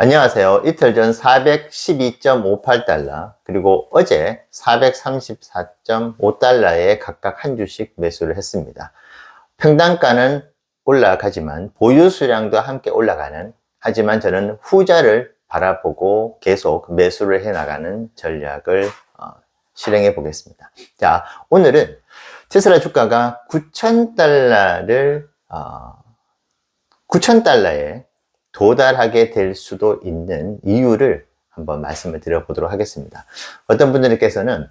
안녕하세요. 이틀 전 412.58달러, 그리고 어제 434.5달러에 각각 한 주씩 매수를 했습니다. 평단가는 올라가지만 보유 수량도 함께 올라가는, 하지만 저는 후자를 바라보고 계속 매수를 해나가는 전략을 실행해 보겠습니다. 자, 오늘은 테슬라 주가가 9,000달러에 도달하게 될 수도 있는 이유를 한번 말씀을 드려보도록 하겠습니다. 어떤 분들께서는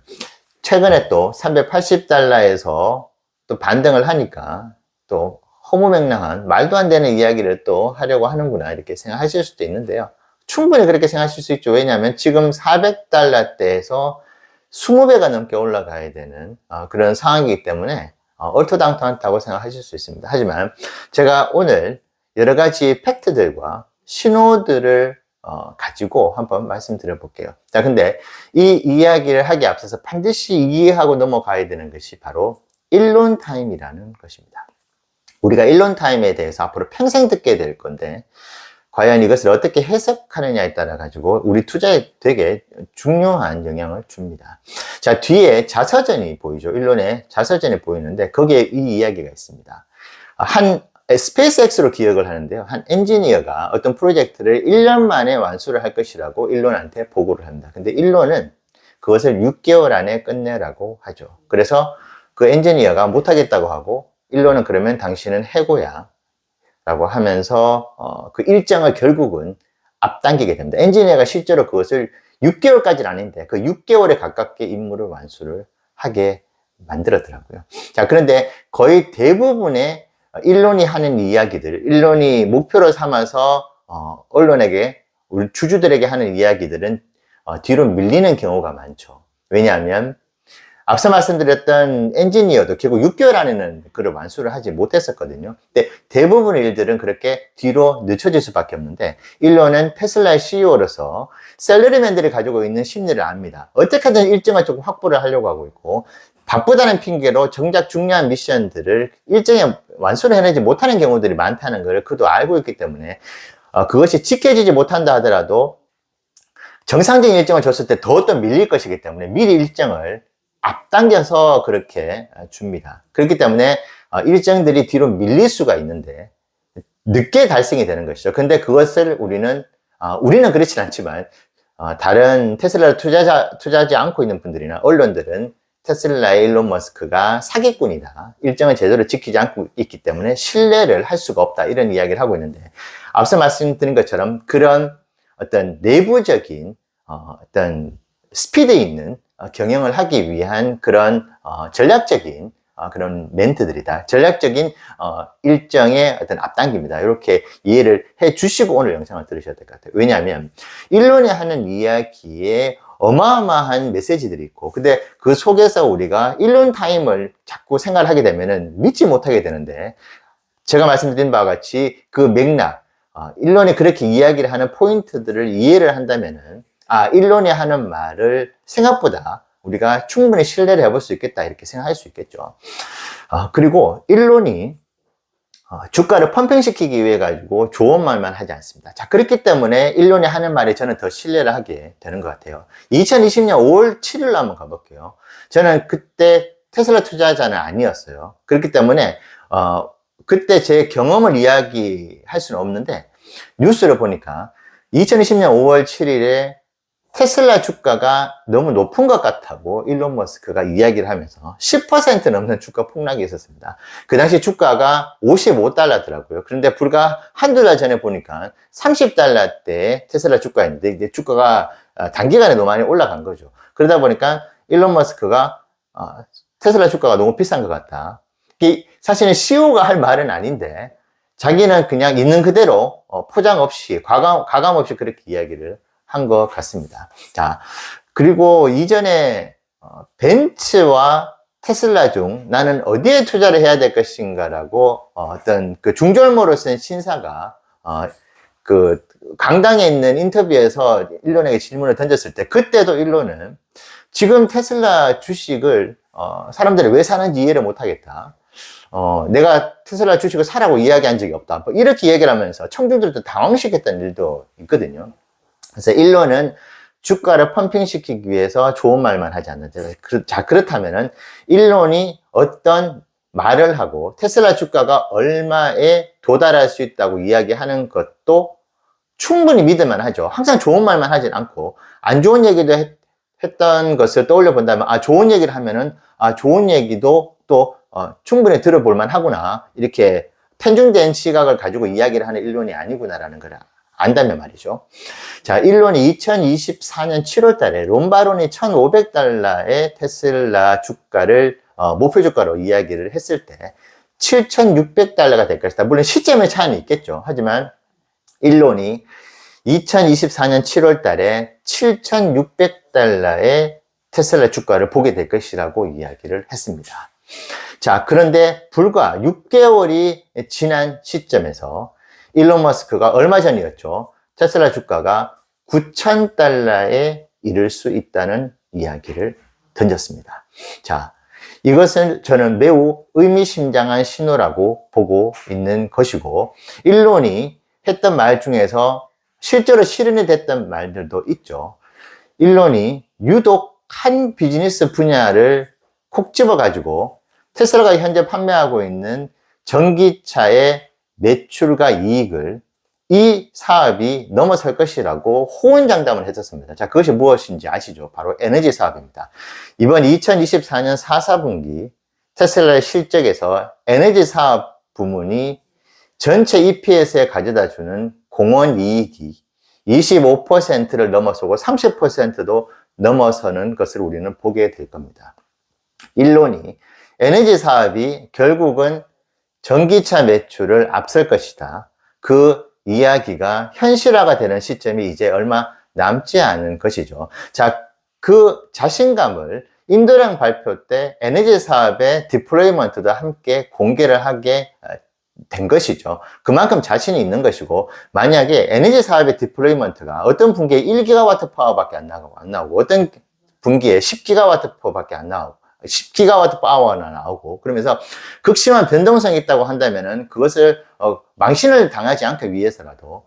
최근에 또 380달러에서 또 반등을 하니까 또 허무맹랑한 말도 안 되는 이야기를 또 하려고 하는구나 이렇게 생각하실 수도 있는데요. 충분히 그렇게 생각하실 수 있죠. 왜냐하면 지금 400달러대에서 20배가 넘게 올라가야 되는 그런 상황이기 때문에 얼토당토하다고 생각하실 수 있습니다. 하지만 제가 오늘 여러 가지 팩트들과 신호들을 가지고 한번 말씀드려 볼게요. 자, 근데 이 이야기를 하기에 앞서서 반드시 이해하고 넘어가야 되는 것이 바로 일론 타임이라는 것입니다. 우리가 일론 타임에 대해서 앞으로 평생 듣게 될 건데 과연 이것을 어떻게 해석하느냐에 따라 가지고 우리 투자에 되게 중요한 영향을 줍니다. 자, 뒤에 자서전이 보이죠. 일론의 자서전이 보이는데 거기에 이 이야기가 있습니다. 스페이스X로 기억을 하는데요. 한 엔지니어가 어떤 프로젝트를 1년 만에 완수를 할 것이라고 일론한테 보고를 합니다. 근데 일론은 그것을 6개월 안에 끝내라고 하죠. 그래서 그 엔지니어가 못하겠다고 하고 일론은 그러면 당신은 해고야 라고 하면서 그 일정을 결국은 앞당기게 됩니다. 엔지니어가 실제로 그것을 6개월까지는 아닌데 그 6개월에 가깝게 임무를 완수를 하게 만들었더라고요. 자, 그런데 거의 대부분의 일론이 하는 이야기들, 일론이 목표로 삼아서 언론에게, 우리 주주들에게 하는 이야기들은 뒤로 밀리는 경우가 많죠. 왜냐하면 앞서 말씀드렸던 엔지니어도 결국 6개월 안에는 그걸 완수를 하지 못했었거든요. 근데 대부분의 일들은 그렇게 뒤로 늦춰질 수밖에 없는데 일론은 테슬라의 CEO로서 셀러리맨들이 가지고 있는 심리를 압니다. 어떻게든 일정을 조금 확보를 하려고 하고 있고 바쁘다는 핑계로 정작 중요한 미션들을 일정에 완수를 해내지 못하는 경우들이 많다는 걸 그도 알고 있기 때문에 그것이 지켜지지 못한다 하더라도 정상적인 일정을 줬을 때 더 밀릴 것이기 때문에 미리 일정을 앞당겨서 그렇게 줍니다. 그렇기 때문에 일정들이 뒤로 밀릴 수가 있는데 늦게 달성이 되는 것이죠. 근데 그것을 우리는 그렇진 않지만 다른 테슬라를 투자하지 않고 있는 분들이나 언론들은 테슬라의 일론 머스크가 사기꾼이다. 일정을 제대로 지키지 않고 있기 때문에 신뢰를 할 수가 없다. 이런 이야기를 하고 있는데 앞서 말씀드린 것처럼 그런 어떤 내부적인 어떤 스피드 있는 경영을 하기 위한 그런 전략적인 그런 멘트들이다. 전략적인 일정의 어떤 앞당깁니다. 이렇게 이해를 해 주시고 오늘 영상을 들으셔야 될 것 같아요. 왜냐하면 일론이 하는 이야기에 어마어마한 메시지들이 있고 근데 그 속에서 우리가 일론 타임을 자꾸 생각을 하게 되면은 믿지 못하게 되는데 제가 말씀드린 바와 같이 그 맥락 일론이 그렇게 이야기를 하는 포인트들을 이해를 한다면은 일론이 하는 말을 생각보다 우리가 충분히 신뢰를 해볼 수 있겠다 이렇게 생각할 수 있겠죠. 그리고 일론이 주가를 펌핑시키기 위해 가지고 좋은 말만 하지 않습니다. 자, 그렇기 때문에 일론이 하는 말에 저는 더 신뢰를 하게 되는 것 같아요. 2020년 5월 7일로 한번 가볼게요. 저는 그때 테슬라 투자자는 아니었어요. 그렇기 때문에 그때 제 경험을 이야기할 수는 없는데 뉴스를 보니까 2020년 5월 7일에 테슬라 주가가 너무 높은 것 같다고 일론 머스크가 이야기를 하면서 10% 넘는 주가 폭락이 있었습니다. 그 당시 주가가 55달러더라고요. 그런데 불과 한두 달 전에 보니까 30달러대 테슬라 주가였는데 이제 주가가 단기간에 너무 많이 올라간 거죠. 그러다 보니까 일론 머스크가 테슬라 주가가 너무 비싼 것 같다. 사실은 CEO가 할 말은 아닌데 자기는 그냥 있는 그대로 포장 없이 가감 없이 그렇게 이야기를 한 것 같습니다. 자, 그리고 이전에 벤츠와 테슬라 중 나는 어디에 투자를 해야 될 것인가라고 어떤 그 중절모를 쓴 신사가 그 강당에 있는 인터뷰에서 일론에게 질문을 던졌을 때 그때도 일론은 지금 테슬라 주식을 사람들이 왜 사는지 이해를 못 하겠다. 내가 테슬라 주식을 사라고 이야기한 적이 없다. 뭐 이렇게 얘기를 하면서 청중들도 당황시켰던 일도 있거든요. 그래서 일론은 주가를 펌핑시키기 위해서 좋은 말만 하지 않는다. 자, 그렇다면은 일론이 어떤 말을 하고 테슬라 주가가 얼마에 도달할 수 있다고 이야기하는 것도 충분히 믿을만 하죠. 항상 좋은 말만 하진 않고 안 좋은 얘기도 했던 것을 떠올려 본다면 좋은 얘기를 하면은 좋은 얘기도 또 충분히 들어볼 만하구나, 이렇게 편중된 시각을 가지고 이야기를 하는 일론이 아니구나라는 걸 안다면 말이죠. 자, 일론이 2024년 7월 달에 롬바론이 $1,500의 테슬라 주가를 목표 주가로 이야기를 했을 때 $7,600가 될 것이다. 물론 시점의 차이는 있겠죠. 하지만 일론이 2024년 7월 달에 $7,600의 테슬라 주가를 보게 될 것이라고 이야기를 했습니다. 자, 그런데 불과 6개월이 지난 시점에서 일론 머스크가 얼마 전이었죠. 테슬라 주가가 $9,000에 이를 수 있다는 이야기를 던졌습니다. 자, 이것은 저는 매우 의미심장한 신호라고 보고 있는 것이고, 일론이 했던 말 중에서 실제로 실현이 됐던 말들도 있죠. 일론이 유독 한 비즈니스 분야를 콕 집어가지고 테슬라가 현재 판매하고 있는 전기차의 매출과 이익을 이 사업이 넘어설 것이라고 호언장담을 했었습니다. 자, 그것이 무엇인지 아시죠? 바로 에너지 사업입니다. 이번 2024년 4, 4분기 테슬라의 실적에서 에너지 사업 부문이 전체 EPS에 가져다 주는 공원 이익이 25%를 넘어서고 30%도 넘어서는 것을 우리는 보게 될 겁니다. 일론이 에너지 사업이 결국은 전기차 매출을 앞설 것이다, 그 이야기가 현실화가 되는 시점이 이제 얼마 남지 않은 것이죠. 자, 그 자신감을 인도령 발표 때 에너지 사업의 디플로이먼트도 함께 공개를 하게 된 것이죠. 그만큼 자신이 있는 것이고, 만약에 에너지 사업의 디플로이먼트가 어떤 분기에 1기가와트 파워밖에 안 나오고 어떤 분기에 10기가와트 파워밖에 안 나오고 10기가와트 파워나 나오고, 그러면서 극심한 변동성이 있다고 한다면은 그것을 망신을 당하지 않기 위해서라도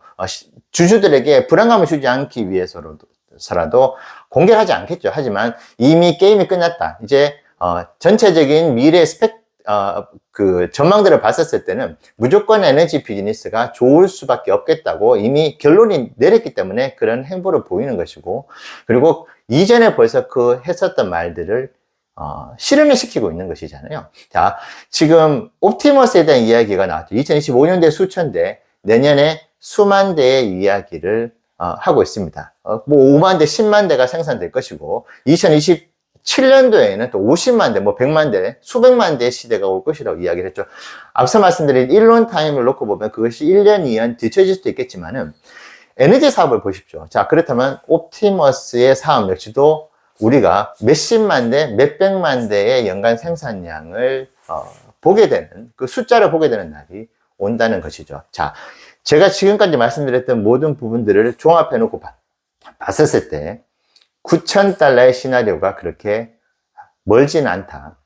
주주들에게 불안감을 주지 않기 위해서라도 공개를 하지 않겠죠. 하지만 이미 게임이 끝났다. 이제 전체적인 미래 그 전망들을 봤었을 때는 무조건 에너지 비즈니스가 좋을 수밖에 없겠다고 이미 결론이 내렸기 때문에 그런 행보를 보이는 것이고, 그리고 이전에 벌써 그 했었던 말들을 실현을 시키고 있는 것이잖아요. 자, 지금 옵티머스에 대한 이야기가 나왔죠. 2025년대 수천 대, 내년에 수만 대의 이야기를 하고 있습니다. 뭐 5만 대, 10만 대가 생산될 것이고, 2027년도에는 또 50만 대, 뭐 100만 대, 수백만 대의 시대가 올 것이라고 이야기를 했죠. 앞서 말씀드린 일론 타임을 놓고 보면 그것이 1년, 2년 뒤쳐질 수도 있겠지만은 에너지 사업을 보십시오. 자, 그렇다면 옵티머스의 사업 역시도 우리가 몇십만 대, 몇백만 대의 연간 생산량을 보게 되는, 그 숫자를 보게 되는 날이 온다는 것이죠. 자, 제가 지금까지 말씀드렸던 모든 부분들을 종합해 놓고 봤었을 때 $9,000의 시나리오가 그렇게 멀진 않다.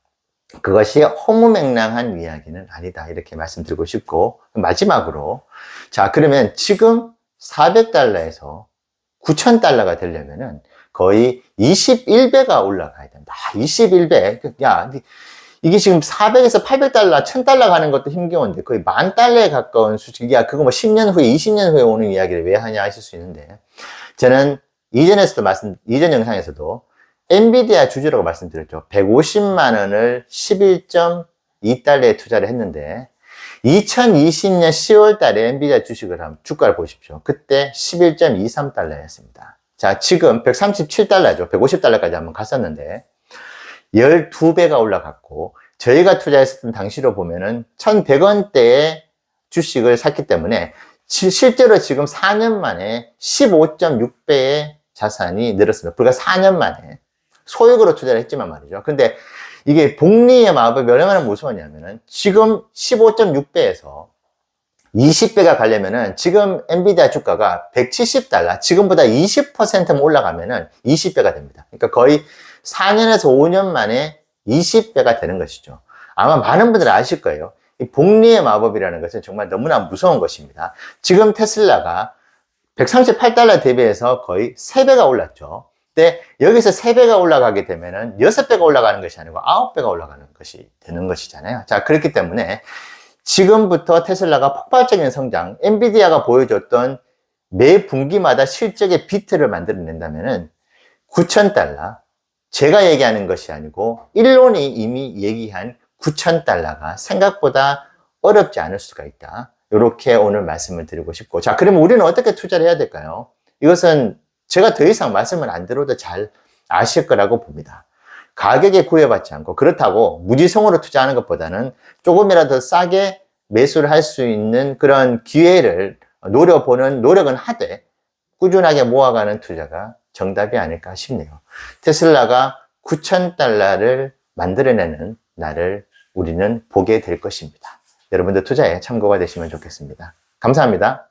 그것이 허무맹랑한 이야기는 아니다, 이렇게 말씀드리고 싶고, 마지막으로, 자, 그러면 지금 $400에서 $9,000가 되려면은 거의 21배가 올라가야 된다. 21배. 야, 이게 지금 400에서 $800, $1,000 가는 것도 힘겨운데 거의 $10,000에 가까운 수준. 야, 그거 뭐 10년 후에, 20년 후에 오는 이야기를 왜 하냐 하실 수 있는데, 저는 이전 영상에서도 엔비디아 주주라고 말씀드렸죠. 150만 원을 11.2달러에 투자를 했는데 2020년 10월 달에 엔비디아 주가를 보십시오. 그때 11.23달러였습니다. 자, 지금 137달러죠. 150달러까지 한번 갔었는데 12배가 올라갔고, 저희가 투자했었던 당시로 보면은 1,100원대의 주식을 샀기 때문에 실제로 지금 4년 만에 15.6배의 자산이 늘었습니다. 불과 4년 만에. 소액으로 투자를 했지만 말이죠. 근데 이게 복리의 마법이 얼마나 무서웠냐면은 지금 15.6배에서 20배가 가려면은 지금 엔비디아 주가가 170달러, 지금보다 20%만 올라가면은 20배가 됩니다. 그러니까 거의 4년에서 5년 만에 20배가 되는 것이죠. 아마 많은 분들이 아실 거예요. 이 복리의 마법이라는 것은 정말 너무나 무서운 것입니다. 지금 테슬라가 138달러 대비해서 거의 3배가 올랐죠. 근데 여기서 3배가 올라가게 되면은 6배가 올라가는 것이 아니고 9배가 올라가는 것이 되는 것이잖아요. 자, 그렇기 때문에 지금부터 테슬라가 폭발적인 성장, 엔비디아가 보여줬던 매 분기마다 실적의 비트를 만들어낸다면은 9,000달러, 제가 얘기하는 것이 아니고 일론이 이미 얘기한 9,000달러가 생각보다 어렵지 않을 수가 있다. 이렇게 오늘 말씀을 드리고 싶고, 자, 그러면 우리는 어떻게 투자를 해야 될까요? 이것은 제가 더 이상 말씀을 안 드려도 잘 아실 거라고 봅니다. 가격에 구애받지 않고, 그렇다고 무지성으로 투자하는 것보다는 조금이라도 싸게 매수를 할 수 있는 그런 기회를 노려보는 노력은 하되 꾸준하게 모아가는 투자가 정답이 아닐까 싶네요. 테슬라가 9,000달러를 만들어내는 날을 우리는 보게 될 것입니다. 여러분들 투자에 참고가 되시면 좋겠습니다. 감사합니다.